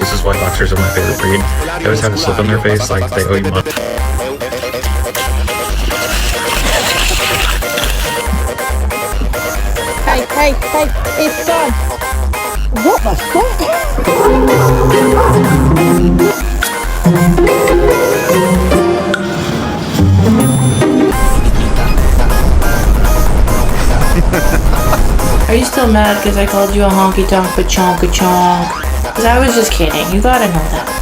this is why boxers are my favorite breed. They always have a look on their face like they owe you money. Hey, it's done. What the fuck? Are you still mad because I called you a honky tonk but chonk a chonk? Because I was just kidding. You gotta know that.